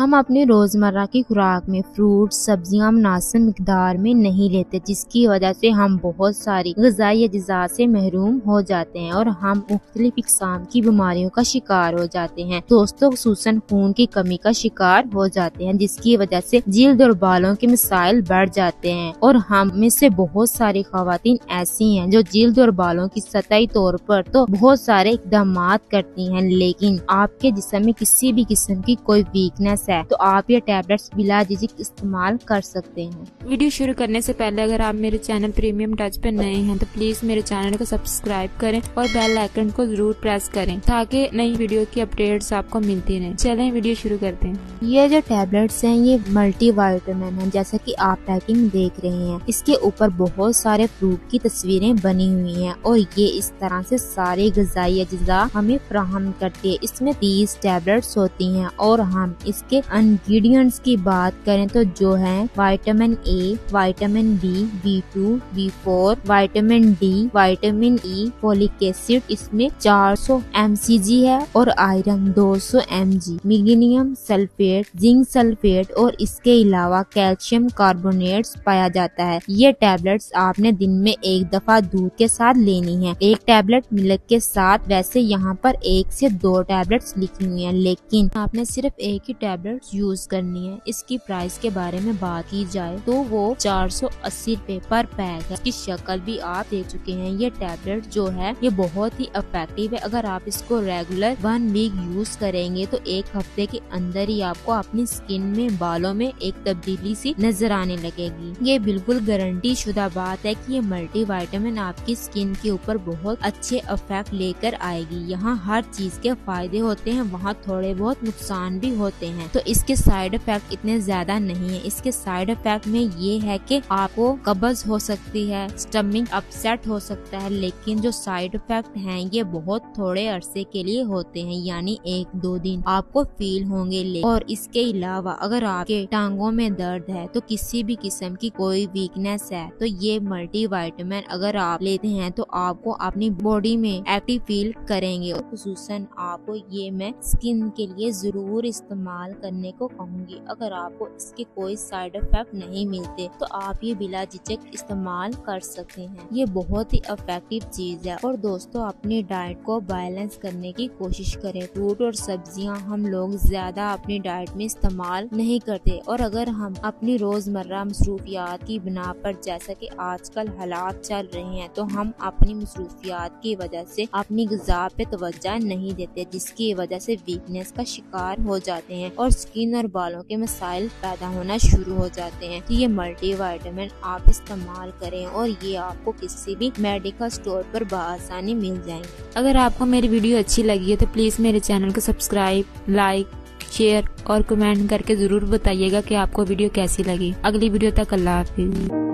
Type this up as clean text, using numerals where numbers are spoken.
हम अपनी रोजमर्रा की खुराक में फ्रूट सब्जियां मुनासिब मिकदार में नहीं लेते, जिसकी वजह से हम बहुत सारी ग़िज़ाई अज्जा से महरूम हो जाते हैं और हम मुख्तलिफ इक़साम की बीमारियों का शिकार हो जाते हैं। दोस्तों, खुसूसन खून की कमी का शिकार हो जाते हैं, जिसकी वजह से जिल्द और बालों के मसाइल बढ़ जाते हैं। और हम में से बहुत सारी ख़वातीन ऐसी हैं जो जिल्द और बालों की सतही तौर पर तो बहुत सारे इक़दाम करती हैं, लेकिन आपके जिस्म में किसी भी किस्म की कोई वीकनेस है तो आप ये टैबलेट्स बिला झिझक इस्तेमाल कर सकते हैं। वीडियो शुरू करने से पहले अगर आप मेरे चैनल प्रीमियम टच पे नए हैं तो प्लीज मेरे चैनल को सब्सक्राइब करें और बेल आइकन को जरूर प्रेस करें ताकि नई वीडियो की अपडेट्स आपको मिलती रहें। चलें वीडियो शुरू करते हैं। ये जो टैबलेट्स हैं ये मल्टीविटामिन है, जैसा कि आप पैकिंग देख रहे हैं। इसके ऊपर बहुत सारे फ्रूट की तस्वीरें बनी हुई हैं और ये इस तरह से सारे ग़िज़ाई अज्जा हमें फराहम करती है। इसमें 30 टैबलेट्स होती हैं और हम इसके इंग्रेडिएंट्स की बात करें तो जो है vitamin A, vitamin B, B2, B4, vitamin D, vitamin E, folic acid इसमें 400 mcg है और iron 200 mg, magnesium sulphate, zinc sulphate और इसके अलावा कैल्शियम कार्बोनेट्स पाया जाता है। ये टैबलेट्स आपने दिन में एक दफा दूध के साथ लेनी है, एक टैबलेट मिल्क के साथ। वैसे यहाँ पर 1 से 2 टैबलेट्स लिखी हुई है, लेकिन आपने सिर्फ एक ही टैबलेट्स यूज करनी है। इसकी प्राइस के बारे में बात की जाए तो वो 480 रुपए पर पैक है। इसकी शक्ल भी आप देख चुके हैं। ये टैबलेट जो है ये बहुत ही इफेक्टिव है। अगर आप इसको रेगुलर 1 वीक यूज करेंगे तो 1 हफ्ते के अंदर ही आपको अपनी स्किन में, बालों में एक तब्दीली सी नजर आने लगेगी। ये बिल्कुल गारंटी शुदा बात है कि ये मल्टीविटामिन आपकी स्किन के ऊपर बहुत अच्छे इफेक्ट लेकर आएगी। यहाँ हर चीज के फायदे होते हैं, वहाँ थोड़े बहुत नुकसान भी होते हैं। तो इसके साइड इफेक्ट इतने ज्यादा नहीं है। इसके साइड इफेक्ट में ये है कि आपको कब्ज हो सकती है, स्टमक अपसेट हो सकता है, लेकिन जो साइड इफेक्ट हैं ये बहुत थोड़े अरसे के लिए होते हैं, यानी 1-2 दिन आपको फील होंगे। और इसके अलावा अगर आपके टांगों में दर्द है तो किसी भी किस्म की कोई वीकनेस है तो ये मल्टीविटामिन अगर आप लेते हैं तो आपको अपनी बॉडी में एक्टिव फील करेंगे। और खुसूसन आपको ये मैं स्किन के लिए जरूर इस्तेमाल करने को कहूँगी। अगर आपको इसके कोई साइड इफेक्ट नहीं मिलते तो आप ये बिला झिझक इस्तेमाल कर सकते हैं। ये बहुत ही इफेक्टिव चीज है। और दोस्तों, अपनी डाइट को बैलेंस करने की कोशिश करें। फ्रूट और सब्जियां हम लोग ज्यादा अपनी डाइट में इस्तेमाल नहीं करते और अगर हम अपनी रोजमर्रा मसरूफियात की बिना पर, जैसा कि आजकल हालात चल रहे हैं, तो हम अपनी मसरूफियात की वजह से अपनी ग़िज़ा पे तवज्जो नहीं देते, जिसकी वजह से वीकनेस का शिकार हो जाते हैं और स्किन और बालों के मसाइल पैदा होना शुरू हो जाते हैं। तो ये मल्टीविटामिन आप इस्तेमाल करें और ये आपको किसी भी मेडिकल स्टोर पर बआसानी मिल जाएंगे। अगर आपको मेरी वीडियो अच्छी लगी है तो प्लीज मेरे चैनल को सब्सक्राइब, लाइक, शेयर और कमेंट करके जरूर बताइएगा कि आपको वीडियो कैसी लगी। अगली वीडियो तक अल्लाह हाफिज़।